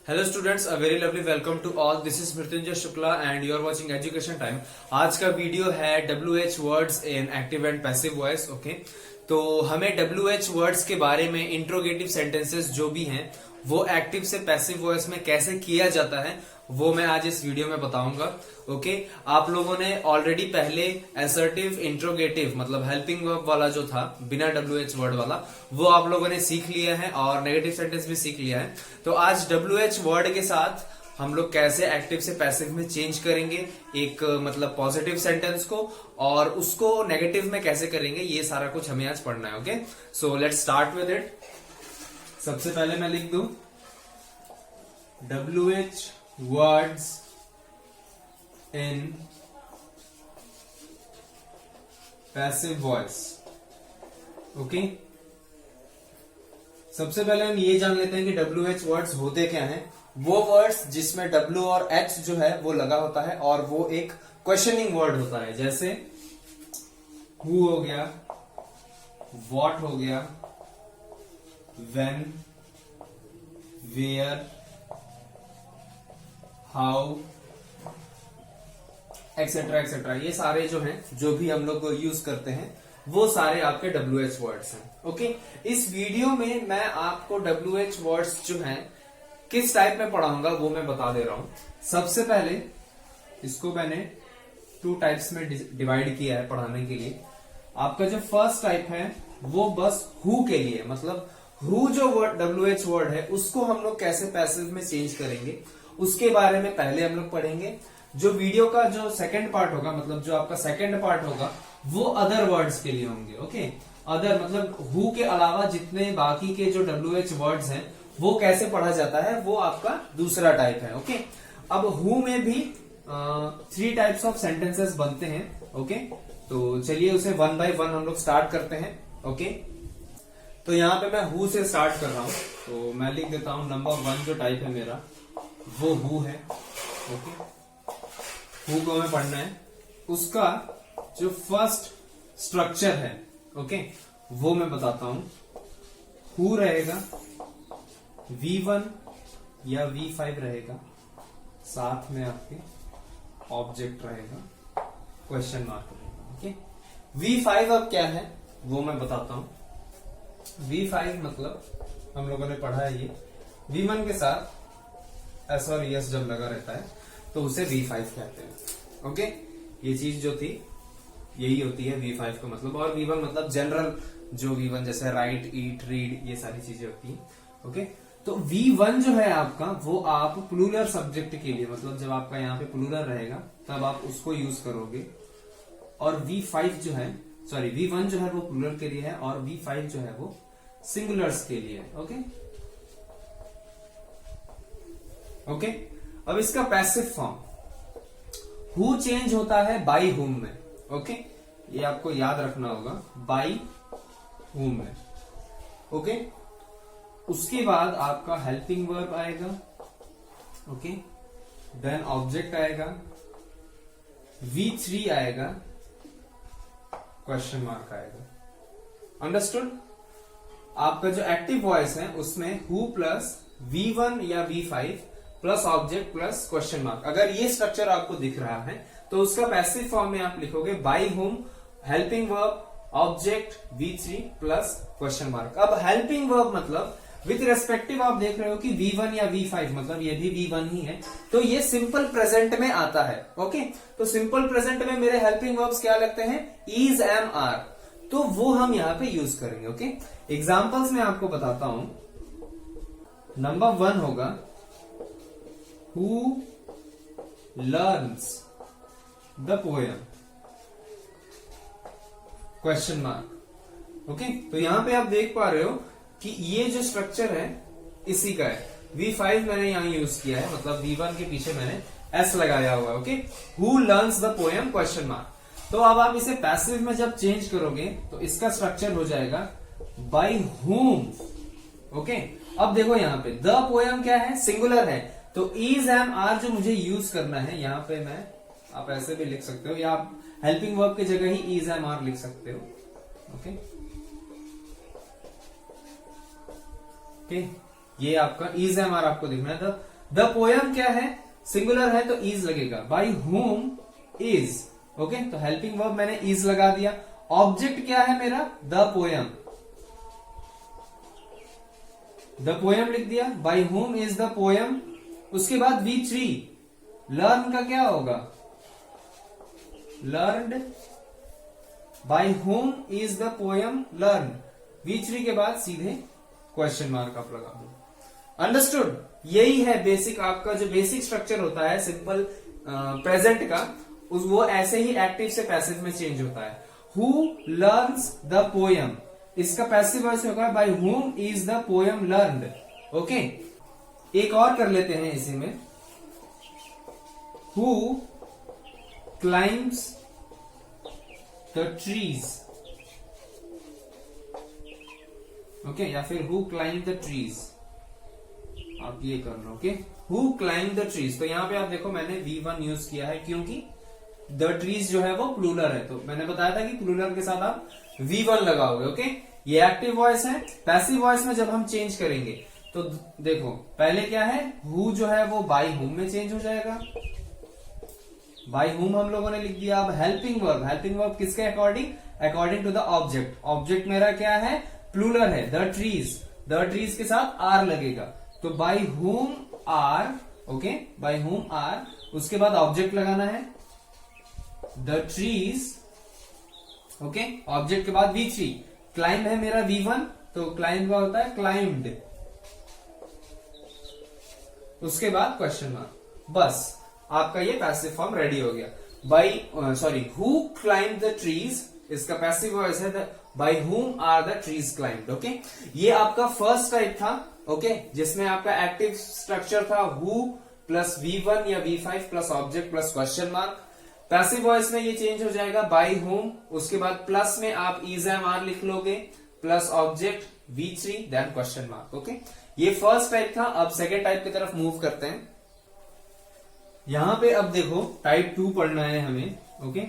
Hello students, a very lovely welcome to all. This is Mrityunjay Shukla and you are watching education time. आज का video है WH words in active and passive voice. Okay, तो हमें WH words के बारे में interrogative sentences जो भी हैं वो एक्टिव से पैसिव वॉइस में कैसे किया जाता है वो मैं आज इस वीडियो में बताऊंगा। ओके, आप लोगों ने ऑलरेडी पहले असर्टिव इंट्रोगेटिव मतलब हेल्पिंग वर्ब वाला जो था बिना WH वर्ड वाला वो आप लोगों ने सीख लिया है और नेगेटिव सेंटेंस भी सीख लिया है। तो आज WH वर्ड के साथ हम लोग कैसे एक्टिव से पैसिव में चेंज करेंगे एक मतलब पॉजिटिव सेंटेंस को और उसको नेगेटिव में कैसे करेंगे ये सारा कुछ हमें आज पढ़ना है। Okay, so let's start with it. सबसे पहले मैं लिख दूं WH words in passive voice. Okay, सबसे पहले हम ये जान लेते हैं कि WH वर्ड्स होते क्या हैं। वो वर्ड्स जिसमें W और H जो है वो लगा होता है और वो एक क्वेश्चनिंग वर्ड होता है, जैसे who हो गया, what हो गया, when, where, how, etcetera etcetera. ये सारे जो हैं जो भी हम लोग यूज करते हैं वो सारे आपके WH वर्ड्स हैं। ओके, इस वीडियो में मैं आपको WH वर्ड्स जो हैं किस टाइप में पढ़ाऊंगा वो मैं बता दे रहा हूं। सबसे पहले इसको मैंने 2 टाइप्स में डिवाइड किया है पढ़ाने के लिए। आपका जो फर्स्ट टाइप है वो बस हु के लिए, मतलब हु जो वर्ड WH वर्ड है उसको हम लोग कैसे पैसिव में चेंज करेंगे उसके बारे में पहले हम लोग पढ़ेंगे। जो वीडियो का जो सेकंड पार्ट होगा, मतलब जो आपका सेकंड पार्ट होगा वो अदर वर्ड्स के लिए होंगे। ओके, अदर मतलब हु के अलावा जितने बाकी के जो WH वर्ड्स हैं वो कैसे पढ़ा जाता है वो आपका दूसरा टाइप है। ओके, अब हु में भी 3 टाइप्स ऑफ सेंटेंसेस बनते हैं। ओके, तो चलिए उसे 1 बाय 1 हम लोग स्टार्ट करते हैं। ओके, तो यहाँ पे मैं हु से स्टार्ट कर रहा हूं, तो मैं लिख देता हूं नंबर 1 जो टाइप है मेरा वो हु है। ओके, हु को हमें पढ़ना है, उसका जो फर्स्ट स्ट्रक्चर है ओके वो मैं बताता हूं। हु रहेगा V1 या V5 रहेगा, साथ में आपके ऑब्जेक्ट रहेगा, क्वेश्चन मार्क रहेगा। ओके, V5 अब क्या है वो मैं बताता हूं। V5 मतलब हम लोगों ने पढ़ा है ये V1 के साथ S और ES जब लगा रहता है तो उसे V5 कहते हैं। ओके, ये चीज जो थी यही होती है V5 का मतलब। और V1 मतलब जनरल जो V1 जैसे राइट, ईट, रीड, ये सारी चीजें होती हैं। ओके, तो V1 जो है आपका वो आप प्लूरल सब्जेक्ट के लिए, मतलब जब आपका यहाँ पे प्लूरल रहेगा तब आप उसको यूज करोगे। और V5 जो है सॉरी V1 जो है वो प्लूरल के लिए है और V5 जो है वो सिंगुलर्स के लिए है। ओके ओके, अब इसका पैसिव फॉर्म हु चेंज होता है बाई हुम में। ओके, ये आपको याद रखना होगा, बाई हुम में। ओके, उसके बाद आपका हेल्पिंग वर्ब आएगा। ओके, देन ऑब्जेक्ट आएगा, V3 आएगा, क्वेश्चन मार्क आएगा। अंडरस्टूड? आपका जो एक्टिव वॉइस है उसमें हु प्लस V1 या V5 plus object plus question mark, अगर ये स्ट्रक्चर आपको दिख रहा है तो उसका पैसिव फॉर्म में आप लिखोगे बाई हुम, helping verb, object, V3 plus question mark. अब हेल्पिंग वर्ब मतलब विथ रेस्पेक्टिव आप देख रहे हो कि V1 या V5 मतलब ये भी V1 ही है, तो ये सिंपल प्रेजेंट में आता है। ओके, तो सिंपल प्रेजेंट में मेरे हेल्पिंग वर्ब्स क्या लगते हैं, इज, एम, आर, तो वो हम यहाँ पे यूज करेंगे। ओके, एग्जाम्पल्स में आपको बताता हूं। नंबर 1 होगा who learns the poem, question mark. Okay, तो यहां पे आप देख पा रहे हो कि ये जो स्ट्रक्चर है इसी का है। V5 मैंने यहां यूज किया है, मतलब V1 के पीछे मैंने S लगाया हुआ है। Okay, who learns the poem, question mark. तो अब आप इसे पैसिव में जब चेंज करोगे तो इसका स्ट्रक्चर हो जाएगा by whom। ओके, अब देखो यहाँ पे द पोएम क्या है, सिंगुलर है, तो इज, एम, आर जो मुझे यूज करना है यहाँ पे मैं, आप ऐसे भी लिख सकते हो या आप हेल्पिंग वर्ब की जगह ही इज, एम, आर लिख सकते हो। ओके ओके, ये आपका इज, एम, आर आपको देखना है। द पोयम क्या है, सिंगुलर है तो इज लगेगा, बाई होम इज, ओके, तो हेल्पिंग वर्ब मैंने इज लगा दिया। ऑब्जेक्ट क्या है मेरा, द पोयम, द पोयम लिख दिया, by home is the poem. उसके बाद V3 लर्न का क्या होगा, learned, by home is the poem learn. V3 के बाद सीधे क्वेश्चन मार्क आप लगा दो। अंडरस्टूड? यही है बेसिक, आपका जो बेसिक स्ट्रक्चर होता है सिंपल प्रेजेंट का, वो ऐसे ही एक्टिव से पैसिव में चेंज होता है। हु लर्न्स द पोयम, इसका पैसिव वॉइस होगा by whom is the poem learned, okay. एक और कर लेते हैं इसी में, who climbs the trees, okay, या फिर हु क्लाइम द ट्रीज, आप ये कर लो, okay. Who climb the trees, तो यहां पे आप देखो मैंने V1 यूज किया है क्योंकि द ट्रीज जो है वो प्लूरल है, तो मैंने बताया था कि प्लूरल के साथ आप V1 लगाओगे, ओके। ये एक्टिव वॉइस है। पैसिव वॉइस में जब हम चेंज करेंगे तो देखो पहले क्या है, हु जो है वो बाई हुम में चेंज हो जाएगा, बाई हुम हम लोगों ने लिख दिया। अब हेल्पिंग वर्ब, हेल्पिंग वर्ब किसके according, according to the object. Object मेरा क्या है, प्लूरल है, द ट्रीज, द ट्रीज के साथ आर लगेगा, तो by whom are, okay, by whom are. उसके बाद ऑब्जेक्ट लगाना है द ट्रीज, ओके, ऑब्जेक्ट के बाद V3, क्लाइंब है मेरा V1, तो क्लाइंब का होता है क्लाइंब्ड, उसके बाद क्वेश्चन मार्क। बस आपका ये पैसिव फॉर्म रेडी हो गया। By sorry, who climb the trees, इसका पैसिव वॉइस है by whom are the trees climbed, okay. ये आपका फर्स्ट टाइप था, ओके, जिसमें आपका एक्टिव स्ट्रक्चर था हु प्लस V1 या V5 plus object plus question mark. Passive voice में ये चेंज हो जाएगा बाई होम, उसके बाद प्लस में आप इज एम आर लिख लोगे, plus object V3 then question mark, okay. ये फर्स्ट टाइप था। अब सेकेंड टाइप की तरफ मूव करते हैं। यहां पे अब देखो टाइप 2 पढ़ना है हमें, ओके।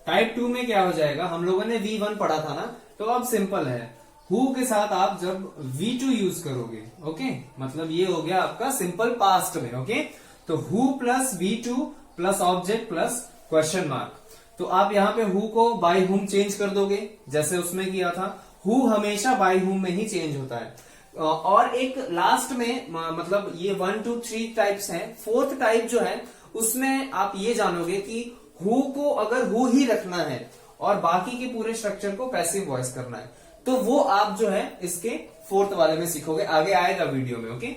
टाइप 2 में क्या हो जाएगा, हम लोगों ने V1 पढ़ा था ना, तो अब सिंपल है, हु के साथ आप जब V2 यूज करोगे, ओके, मतलब ये हो गया आपका सिंपल पास्ट में, ओके। तो who plus V2 plus object plus question mark, तो आप यहाँ पे हु को बाई हुम चेंज कर दोगे जैसे उसमें किया था। हु हमेशा बाई हुम में ही चेंज होता है। और एक लास्ट में मतलब ये 1 2 3 टाइप्स हैं, फोर्थ टाइप जो है उसमें आप ये जानोगे कि हु को अगर हु ही रखना है और बाकी के पूरे स्ट्रक्चर को पैसिव वॉइस करना है, तो वो आप जो है इसके फोर्थ वाले में सीखोगे, आगे आएगा वीडियो में, ओके।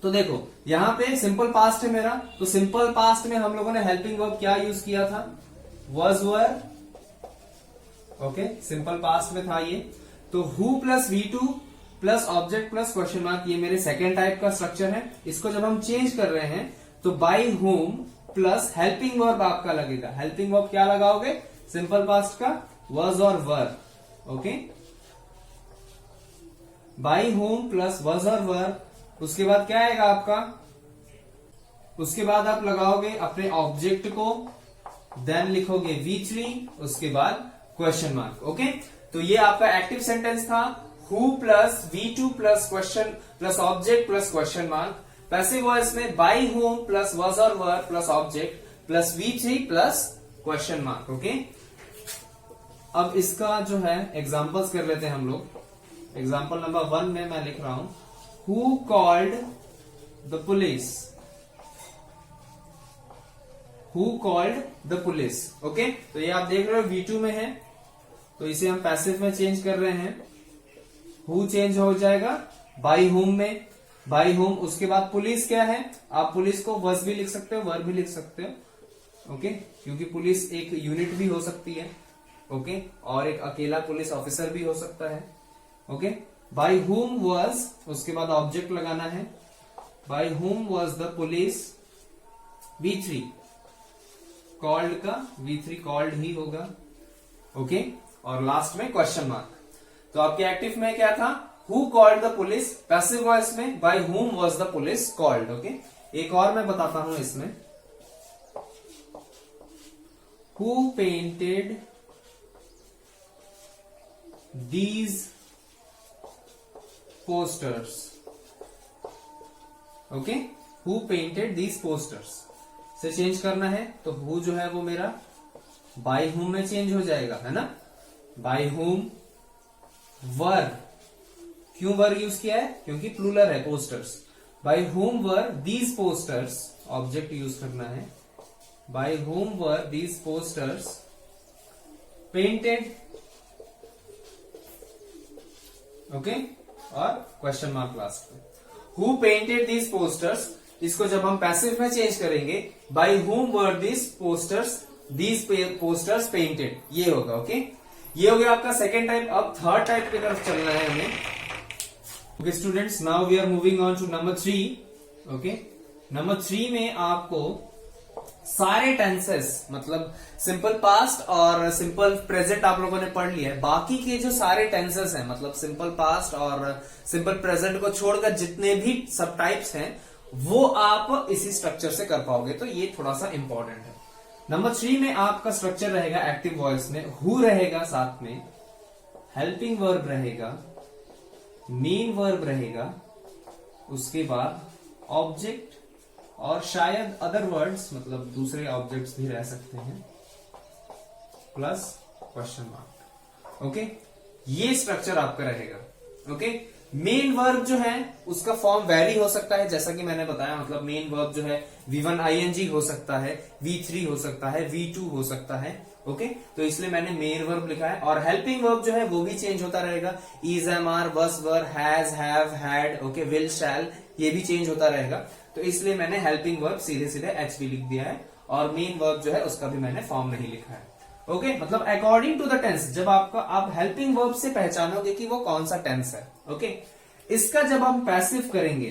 तो देखो यहां पे सिंपल पास्ट है मेरा, तो सिंपल पास्ट में हम लोगों ने हेल्पिंग वर्ब क्या यूज किया था, was were, okay, simple past में था ये। तो who plus V2 plus object plus question mark, ये मेरे सेकेंड टाइप का स्ट्रक्चर है। इसको जब हम चेंज कर रहे हैं तो by whom plus helping verb आपका लगेगा। हेल्पिंग वर्ब क्या लगाओगे, सिंपल पास्ट का वॉज और were, okay, by whom plus was और वर। उसके बाद क्या आएगा आपका, उसके बाद आप लगाओगे अपने ऑब्जेक्ट को, देन लिखोगे V3, उसके बाद क्वेश्चन मार्क, ओके। तो ये आपका एक्टिव सेंटेंस था, who plus V2 plus question plus object plus question mark. Passive voice में बाई होम प्लस वॉज और वर plus object plus V3 plus question mark, okay. अब इसका जो है एग्जांपल्स कर लेते हैं हम लोग। एग्जांपल नंबर 1 में मैं लिख रहा हूं, Who called the police? Who called the police? Okay, तो ये आप देख रहे हो V2 में है, तो इसे हम पैसिव में चेंज कर रहे हैं। Who चेंज हो जाएगा बाई होम में, बाई होम। उसके बाद पुलिस क्या है, आप पुलिस को वर्स भी लिख सकते हो, वर्ब भी लिख सकते हो, ओके, क्योंकि पुलिस एक यूनिट भी हो सकती है, ओके, और एक अकेला पुलिस ऑफिसर भी हो सकता है, ओके। बाई हुम वॉज, उसके बाद ऑब्जेक्ट लगाना है, by whom was the police, V3 called का V3 कॉल्ड ही होगा, ओके, और लास्ट में क्वेश्चन मार्क। तो आपके एक्टिव में क्या था, who called the police, passive voice में by whom was the police called, okay. एक और मैं बताता हूं इसमें, who painted these posters, okay, who painted these posters से चेंज करना है तो हु जो है वो मेरा बाय हुम में चेंज हो जाएगा, है ना। बाय हुम वर, क्यों वर यूज किया है, क्योंकि प्लूरल है posters. Bye whom were these posters, object use करना है। Bye whom were these posters painted, okay, और क्वेश्चन मार्क लास्ट में। हु पेंटेड दीज पोस्टर्स, इसको जब हम पैसिव में चेंज करेंगे, bye whom were these posters painted, ये होगा। ओके, ये हो गया आपका सेकेंड टाइप। अब थर्ड टाइप की तरफ चलना है हमें। Okay students, now we are moving on to number 3। Okay, number 3 में आपको सारे टेंसेस, मतलब सिंपल पास्ट और सिंपल प्रेजेंट आप लोगों ने पढ़ लिया है। बाकी के जो सारे टेंसेस हैं, मतलब सिंपल पास्ट और सिंपल प्रेजेंट को छोड़कर जितने भी सब टाइप्स हैं, वो आप इसी स्ट्रक्चर से कर पाओगे। तो ये थोड़ा सा इंपॉर्टेंट है। नंबर 3 में आपका स्ट्रक्चर रहेगा एक्टिव वॉइस में, हु रहेगा, साथ में हेल्पिंग वर्ब रहेगा, मेन वर्ब रहेगा, उसके बाद ऑब्जेक्ट और शायद अदर वर्ड्स, मतलब दूसरे ऑब्जेक्ट्स भी रह सकते हैं, प्लस क्वेश्चन मार्क। ओके, ये स्ट्रक्चर आपका रहेगा। ओके, मेन वर्ब जो है उसका फॉर्म वेरी हो सकता है, जैसा कि मैंने बताया। मतलब मेन वर्ब जो है V1 ing हो सकता है, V3 हो सकता है, V2 हो सकता है। ओके, तो इसलिए मैंने मेन वर्ब लिखा है। और हेल्पिंग वर्ब जो है वो भी चेंज होता रहेगा, is, am, are, was, were, has, have, had, okay, will, shall, ये भी चेंज होता रहेगा। तो इसलिए मैंने हेल्पिंग वर्ब सीधे सीधे एचवी लिख दिया है, और मेन वर्ब जो है उसका भी मैंने फॉर्म नहीं लिखा है। ओके, मतलब अकॉर्डिंग टू द टेंस, जब आप हेल्पिंग वर्ब से पहचानोगे कि वो कौन सा टेंस है। ओके, इसका जब हम पैसिव करेंगे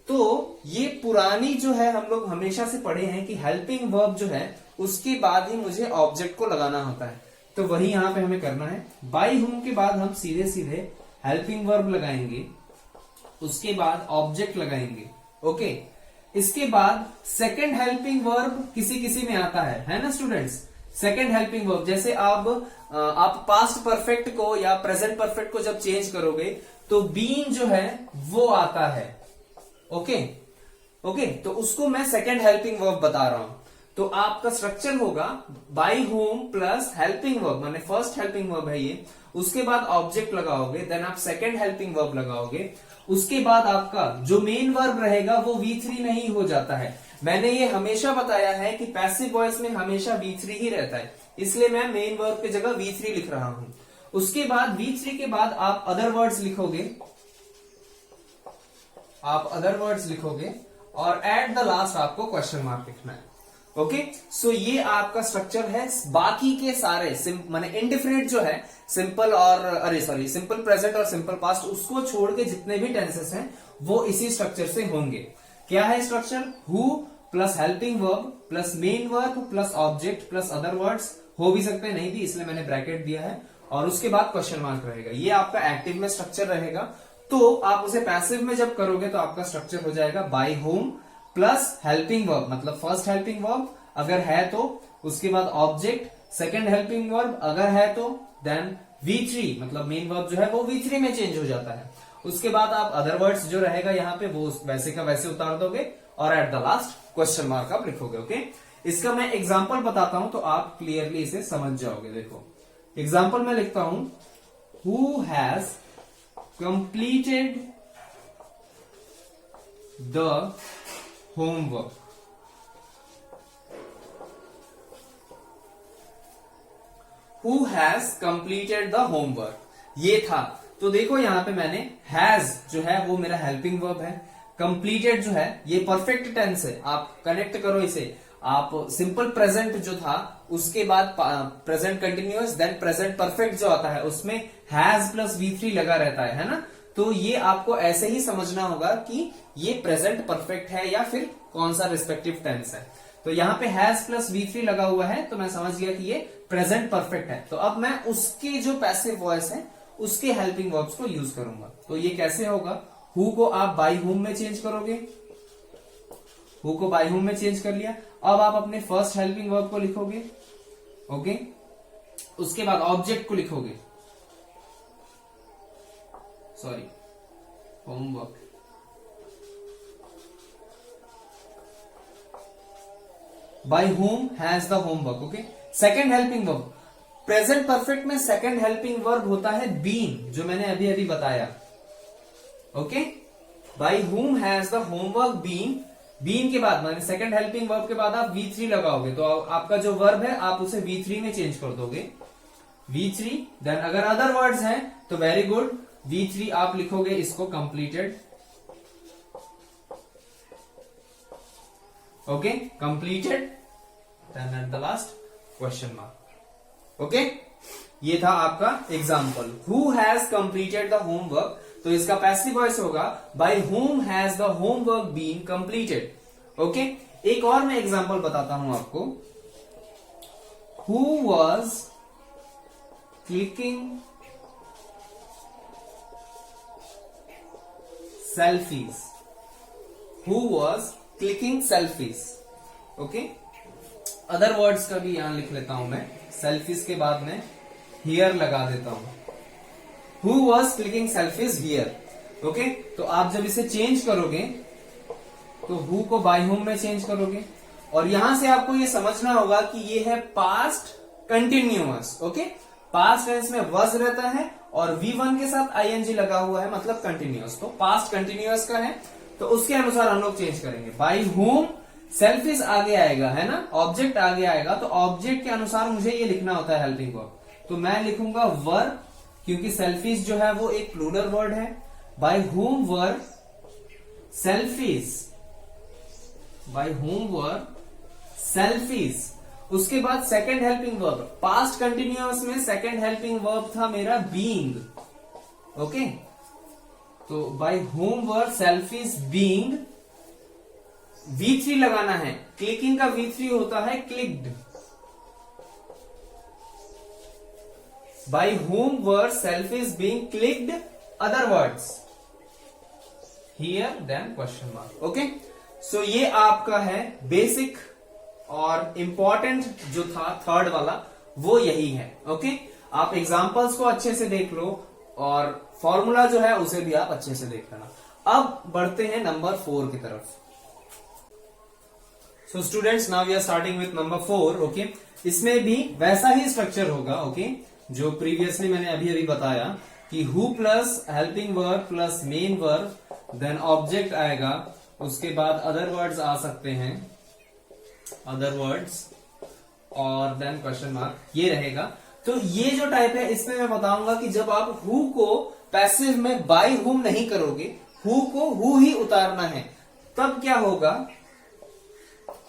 तो ये पुरानी जो है, हम लोग हमेशा से पढ़े हैं कि हेल्पिंग वर्ब जो है उसके बाद ही मुझे ऑब्जेक्ट को लगाना होता है। तो वही यहां पे हमें करना है। बाय हुम के बाद हम सीधे सीधे हेल्पिंग वर्ब लगाएंगे, उसके बाद ऑब्जेक्ट लगाएंगे। ओके, इसके बाद सेकंड हेल्पिंग वर्ब किसी किसी में आता है ना स्टूडेंट्स। सेकंड हेल्पिंग वर्ब, जैसे आप पास्ट परफेक्ट को या प्रेजेंट परफेक्ट को जब चेंज करोगे तो बीन जो है वो आता है। ओके, तो उसको मैं सेकंड हेल्पिंग वर्ब बता रहा हूं। तो आपका स्ट्रक्चर होगा by whom plus helping verb, माने फर्स्ट हेल्पिंग वर्ब है ये, उसके बाद ऑब्जेक्ट लगाओगे, देन आप सेकंड हेल्पिंग वर्ब लगाओगे, उसके बाद आपका जो मेन वर्ब रहेगा वो V3 नहीं हो जाता है। मैंने ये हमेशा बताया है कि पैसिव वॉइस में हमेशा V3 ही रहता है, इसलिए मैं मेन वर्ब की जगह V3 लिख रहा हूं। उसके बाद V3 के बाद आप अदर वर्ड्स लिखोगे, और एट द लास्ट आपको क्वेश्चन मार्क लिखना है। ओके, सो ये आपका स्ट्रक्चर है। बाकी के सारे माने इंडिफिनिट जो है, सिंपल प्रेजेंट और सिंपल पास्ट, उसको छोड़ के जितने भी टेंसेस हैं वो इसी स्ट्रक्चर से होंगे। क्या है structure? Who plus helping verb plus main verb plus object plus other words, हो भी सकते हैं नहीं भी, इसलिए मैंने ब्रैकेट दिया है, और उसके बाद क्वेश्चन मार्क रहेगा। ये आपका एक्टिव में स्ट्रक्चर रहेगा। तो आप उसे पैसिव में जब करोगे तो आपका स्ट्रक्चर हो जाएगा by whom plus helping verb, मतलब फर्स्ट हेल्पिंग वर्ब अगर है तो, उसके बाद ऑब्जेक्ट, सेकंड हेल्पिंग वर्ब अगर है तो, देन V3, मतलब मेन वर्ब जो है वो V3 में चेंज हो जाता है। उसके बाद आप अदर वर्ड्स जो रहेगा यहाँ पे वो वैसे का वैसे उतार दोगे, और at the last question mark आप लिखोगे। ओके, इसका मैं एग्जाम्पल बताता हूं तो आप क्लियरली इसे समझ जाओगे। देखो एग्जाम्पल मैं लिखता हूं, who has completed the homework. Who has completed the homework, ये था। तो देखो यहां पे मैंने हैज जो है वो मेरा हेल्पिंग वर्ब है, कंप्लीटेड जो है ये परफेक्ट टेंस है। आप कनेक्ट करो इसे, आप सिंपल प्रेजेंट जो था उसके बाद present continuous, then present perfect जो आता है उसमें हैज प्लस V3 लगा रहता है ना। तो ये आपको ऐसे ही समझना होगा कि ये प्रेजेंट परफेक्ट है या फिर कौन सा रिस्पेक्टिव टेंस है। तो यहाँ पे हैज प्लस V3 लगा हुआ है, तो मैं समझ गया कि ये प्रेजेंट परफेक्ट है। तो अब मैं उसके जो पैसिव वॉइस है उसके हेल्पिंग वर्ब्स को यूज करूंगा। तो ये कैसे होगा? हु को आप बाय हुम में चेंज करोगे, हु को बाय हुम में चेंज कर लिया। अब आप अपने फर्स्ट हेल्पिंग वर्ब को लिखोगे, ओके, उसके बाद ऑब्जेक्ट को लिखोगे, homework, by whom has the homework. Okay, second helping verb, present perfect में सेकंड हेल्पिंग वर्ब होता है बीन, जो मैंने अभी अभी बताया। Okay, by whom has the homework been, been के बाद माने सेकंड हेल्पिंग वर्ब के बाद आप V3 लगाओगे तो आपका जो वर्ब है आप उसे V3 में चेंज कर दोगे, V3। देन अगर अदर वर्ड्स हैं तो वेरी गुड, V3 आप लिखोगे इसको completed. Okay, completed, then at the last question mark. Okay, ये था आपका example, who has completed the homework. तो इसका पैसिव वॉइस होगा by whom has the homework been completed. Okay, एक और मैं एग्जाम्पल बताता हूं आपको, who was clicking selfies, who was clicking selfies. Okay, other words का भी यहां लिख लेता हूं मैं, सेल्फीज के बाद में हियर लगा देता हूं, who was clicking selfies here. Okay, तो आप जब इसे चेंज करोगे तो हु को बाय हुम में चेंज करोगे, और यहां से आपको ये समझना होगा कि ये है past continuous. Okay, past tense में वॉज रहता है और V1 के साथ ING लगा हुआ है, मतलब कंटिन्यूअस, तो पास्ट कंटिन्यूअस का है, तो उसके अनुसार हम लोग चेंज करेंगे। बाय हुम सेल्फीज आगे आएगा, है ना, ऑब्जेक्ट आगे आएगा, तो ऑब्जेक्ट के अनुसार मुझे ये लिखना होता है हेल्पिंग वर्ब, तो मैं लिखूंगा वर, क्योंकि सेल्फीज जो है वो एक प्लूरल वर्ड है। Bye whom were selfies, bye whom were selfies. उसके बाद second helping verb, past continuous में सेकंड हेल्पिंग वर्ब था मेरा बीइंग। ओके, तो bye whom were selfies being, V3 लगाना है, क्लिकिंग का V3 होता है clicked. By whom were selfies being clicked, other words here then question mark. Okay, so ये आपका है बेसिक और इंपॉर्टेंट जो था थर्ड वाला, वो यही है। ओके, आप एग्जांपल्स को अच्छे से देख लो और फॉर्मूला जो है उसे भी आप अच्छे से देख लेना। अब बढ़ते हैं नंबर 4 की तरफ। So students, now we are starting with number 4। Okay, इसमें भी वैसा ही स्ट्रक्चर होगा, ओके, जो प्रीवियसली मैंने अभी अभी बताया कि who plus helping verb plus main verb, then object आएगा, उसके बाद अदर वर्ड्स आ सकते हैं, अदर वर्ड्स, और देन क्वेश्चन मार्क, ये रहेगा। तो ये जो टाइप है इसमें मैं बताऊंगा कि जब आप हु को पैसिव में बाय हुम नहीं करोगे, हु को हु ही उतारना है, तब क्या होगा,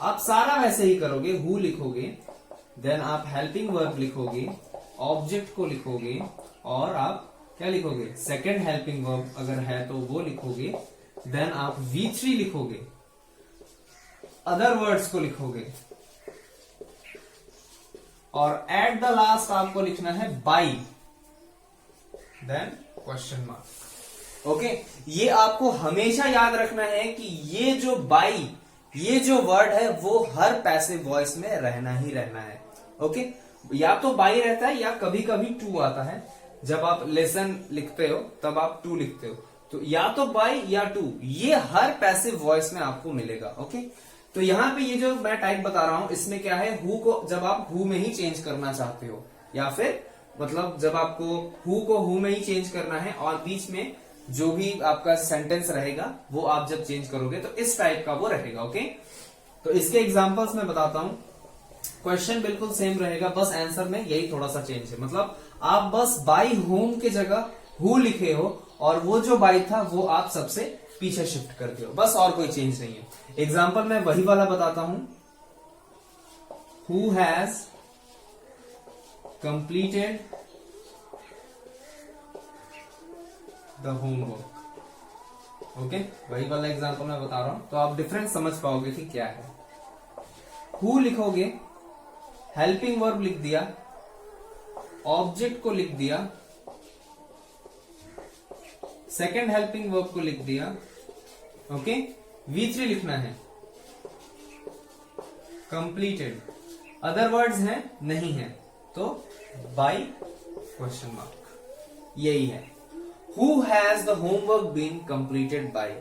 आप सारा वैसे ही करोगे, हु लिखोगे, देन आप हेल्पिंग वर्ब लिखोगे, ऑब्जेक्ट को लिखोगे, और आप क्या लिखोगे, सेकंड हेल्पिंग वर्ब अगर है तो वो लिखोगे, देन आप V3 लिखोगे, अदर वर्ड्स को लिखोगे, और एट द लास्ट आपको लिखना है by, then question mark. Okay, ये आपको हमेशा याद रखना है कि ये जो बाय, ये जो वर्ड है वो हर पैसिव वॉइस में रहना ही रहना है। ओके, या तो बाय रहता है या कभी कभी टू आता है, जब आप लेसन लिखते हो तब आप टू लिखते हो, तो या तो बाय या टू, ये हर पैसिव वॉइस में आपको मिलेगा। ओके, तो यहां पे ये जो मैं टाइप बता रहा हूं इसमें क्या है, हु को जब आप हु में ही चेंज करना चाहते हो, या फिर मतलब जब आपको हु को हु में ही चेंज करना है और बीच में जो भी आपका सेंटेंस रहेगा वो आप जब चेंज करोगे तो इस टाइप का वो रहेगा। ओके, तो इसके एग्जांपल्स मैं बताता हूं, क्वेश्चन बिल्कुल सेम रहेगा, बस आंसर में यही थोड़ा सा चेंज है, मतलब आप बस बाय होम के जगह हु लिखे हो और वो जो बाय था वो आप सबसे पीछे शिफ्ट करते हो, बस, और कोई चेंज नहीं है। एग्जाम्पल मैं वही वाला बताता हूं, who has completed the homework. Okay, वही वाला एग्जाम्पल मैं बता रहा हूं, तो आप डिफरेंस समझ पाओगे कि क्या है। हु लिखोगे, हेल्पिंग वर्ब लिख दिया, ऑब्जेक्ट को लिख दिया, सेकेंड हेल्पिंग वर्ब को लिख दिया। ओके, V3 लिखना है, कंप्लीटेड, अदर वर्ड्स हैं नहीं है तो बाय क्वेश्चन मार्क, यही है। Who has the homework been completed by.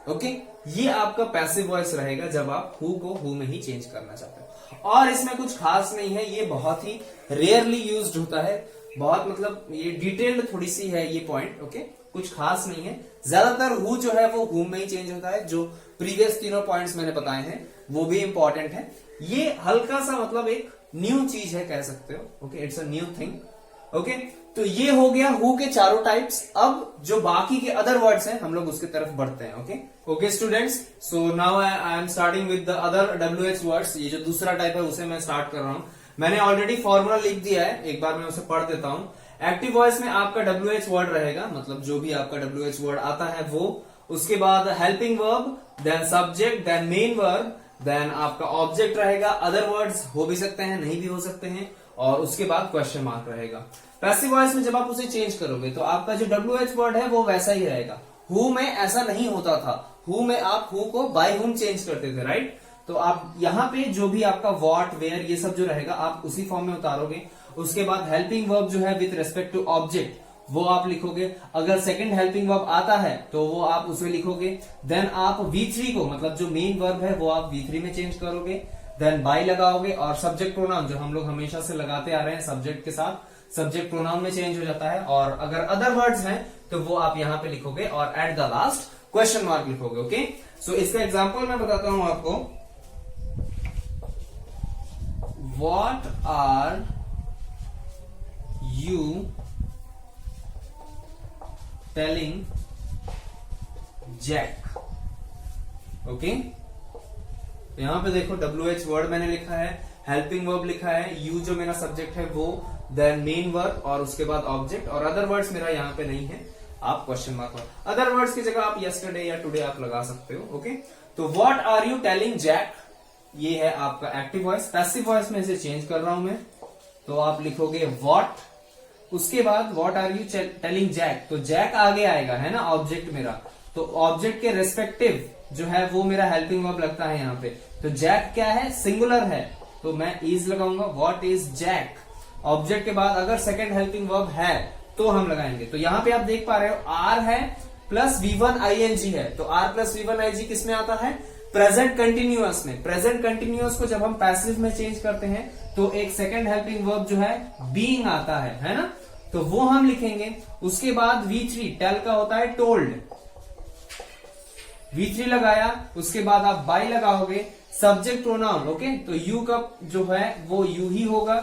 Okay, ये आपका पैसिव वॉइस रहेगा जब आप हु को हु में ही चेंज करना चाहते हो। और इसमें कुछ खास नहीं है, ये बहुत ही रेयरली यूज्ड होता है, बहुत मतलब ये डिटेल्ड थोड़ी सी है ये पॉइंट। ओके, कुछ खास नहीं है। ज्यादातर हु जो है वो हुम में ही चेंज होता है। जो प्रीवियस तीनों पॉइंट्स मैंने बताए हैं वो भी इंपॉर्टेंट है। ये हल्का सा मतलब एक न्यू चीज है कह सकते हो। Okay, it's a new thing. Okay, तो ये हो गया हु के चारों टाइप्स। अब जो बाकी के अदर वर्ड्स हैं हम लोग उसकी तरफ बढ़ते हैं। Okay okay students, so now I am starting with the other WH words. ये जो दूसरा टाइप है उसे मैं स्टार्ट कर रहा हूं। मैंने ऑलरेडी फॉर्मूला लिख दिया है, एक बार मैं उसे पढ़ देता हूं। एक्टिव वॉइस में आपका WH वर्ड रहेगा, मतलब जो भी आपका WH वर्ड आता है वो। उसके बाद helping verb, then subject, then main verb, then आपका ऑब्जेक्ट रहेगा। अदर वर्ड्स हो भी सकते हैं, नहीं भी हो सकते हैं, और उसके बाद क्वेश्चन मार्क रहेगा। पैसिव वॉइस में जब आप उसे चेंज करोगे तो आपका जो WH वर्ड है वो वैसा ही रहेगा। हु में ऐसा नहीं होता था। हु में आप who co by whom change करते थे, राइट? तो आप यहाँ पे जो भी आपका व्हाट, वेयर, ये सब जो रहेगा आप उसी फॉर्म में उतारोगे। उसके बाद हेल्पिंग वर्ब जो है विद रेस्पेक्ट टू ऑब्जेक्ट वो आप लिखोगे। अगर सेकंड हेल्पिंग वर्ब आता है तो वो आप उसे लिखोगे। देन आप V3 को, मतलब जो मेन वर्ब है वो आप V3 में चेंज करोगे। देन बाय लगाओगे, और सब्जेक्ट प्रोनाउन जो हम लोग हमेशा से लगाते आ रहे हैं सब्जेक्ट के साथ, सब्जेक्ट प्रोनाउन में चेंज हो जाता है। और अगर अदर वर्ड्स हैं तो वो आप यहाँ पे लिखोगे, और at the last question mark लिखोगे। ओके, सो इसका एग्जाम्पल मैं बताता हूं आपको। What are you telling Jack? Okay, यहां पे देखो WH वर्ड मैंने लिखा है, हेल्पिंग वर्ब लिखा है, यू जो मेरा सब्जेक्ट है वो, देन मेन वर्ब, और उसके बाद ऑब्जेक्ट, और अदर वर्ड्स मेरा यहाँ पे नहीं है। आप क्वेश्चन मार्क, अदर वर्ड्स की जगह आप यस्टरडे या टुडे आप लगा सकते हो। ओके, तो what are you telling Jack, ये है आपका एक्टिव वॉइस। पैसिव वॉइस में इसे चेंज कर रहा हूं मैं, तो आप लिखोगे व्हाट, उसके बाद what are you telling Jack, तो जैक आगे आएगा, है ना, ऑब्जेक्ट मेरा। तो ऑब्जेक्ट के रेस्पेक्टिव जो है वो मेरा हेल्पिंग वर्ब लगता है यहाँ पे। तो जैक क्या है, सिंगुलर है, तो मैं इज लगाऊंगा। व्हाट इज जैक, ऑब्जेक्ट के बाद अगर सेकंड हेल्पिंग वर्ब है तो हम लगाएंगे। तो यहाँ पे आप देख पा रहे हो आर है प्लस V1 ING है, तो आर प्लस V1 ING किस में आता है, प्रेजेंट कंटिन्यूअस में। प्रेजेंट कंटिन्यूअस को जब हम पैसिव में चेंज करते हैं तो एक सेकंड हेल्पिंग वर्ब जो है बीइंग आता है ना, तो वो हम लिखेंगे। उसके बाद V3 टेल का होता है टोल्ड, V3 लगाया, उसके बाद आप बाय लगाओगे। सब्जेक्ट प्रोनाउन, ओके, तो यू का जो है वो यू ही होगा,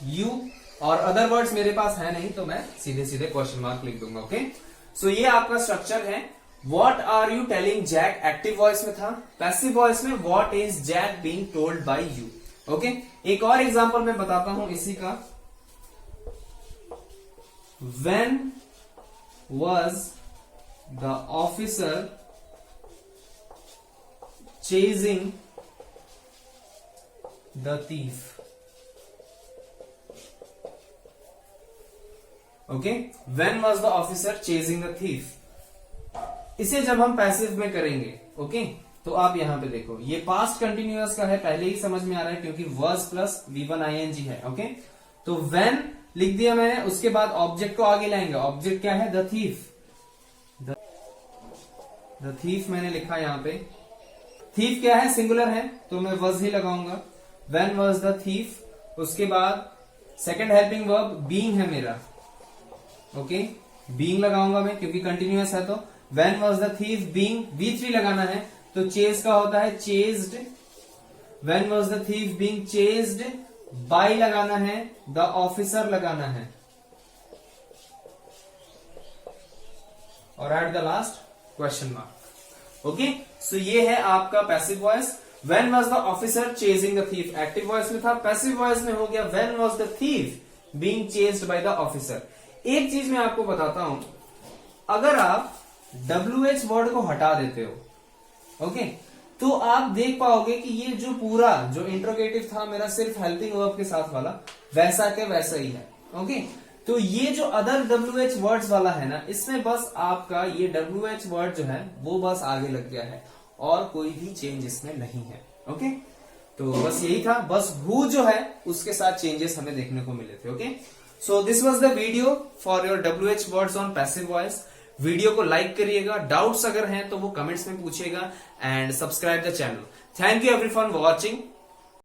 यू, और अदर वर्ड्स मेरे पास है नहीं तो मैं सीधे सीधे क्वेश्चन मार्क लिख दूंगा। ओके, सो ये आपका स्ट्रक्चर है। What are you telling Jack active voice में था। पैसिव वॉइस में what is Jack being told by you. Okay, एक और एग्जांपल मैं बताता हूं इसी का। When was the officer chasing the thief? Okay, when was the officer chasing the thief? इसे जब हम पैसिव में करेंगे, ओके, तो आप यहां पे देखो ये पास्ट कंटिन्यूअस का है, पहले ही समझ में आ रहा है क्योंकि was प्लस V1 ING है। ओके, तो when लिख दिया मैंने, उसके बाद ऑब्जेक्ट को आगे लाएंगे। ऑब्जेक्ट क्या है, द थीफ। द थीफ मैंने लिखा यहां पे। थीफ क्या है, सिंगुलर है, तो मैं वॉज ही लगाऊंगा। व्हेन वॉज द थीफ, उसके बाद सेकंड हेल्पिंग वर्ब बीइंग है मेरा। ओके, बीइंग लगाऊंगा मैं क्योंकि कंटिन्यूअस है। तो when was the thief being, V3 लगाना है, तो चेज का होता है chased. When was the thief being chased, by लगाना है, द ऑफिसर लगाना है, और at the last question mark. Okay, so ये है आपका passive voice. When was the officer chasing the thief, active voice में था। पैसिव वॉइस में हो गया when was the thief being chased by the officer. एक चीज मैं आपको बताता हूं, अगर आप WH वर्ड को हटा देते हो, ओके, तो आप देख पाओगे कि ये जो पूरा जो इंट्रोगेटिव था मेरा सिर्फ हेल्पिंग वर्ब के साथ वाला, वैसा के वैसा ही है। ओके, तो ये जो अदर WH वर्ड्स वाला है ना, इसमें बस आपका ये WH वर्ड जो है वो बस आगे लग गया है, और कोई भी चेंज इसमें नहीं है। ओके, तो बस यही था, बस हु जो है उसके साथ चेंजेस हमें देखने को मिले थे। Okay, so this was the video for your WH words on passive voice. Video को लाइक करिएगा, डाउट्स अगर हैं तो वो कमेंट्स में पूछिएगा, and subscribe the channel. Thank you everyone for watching.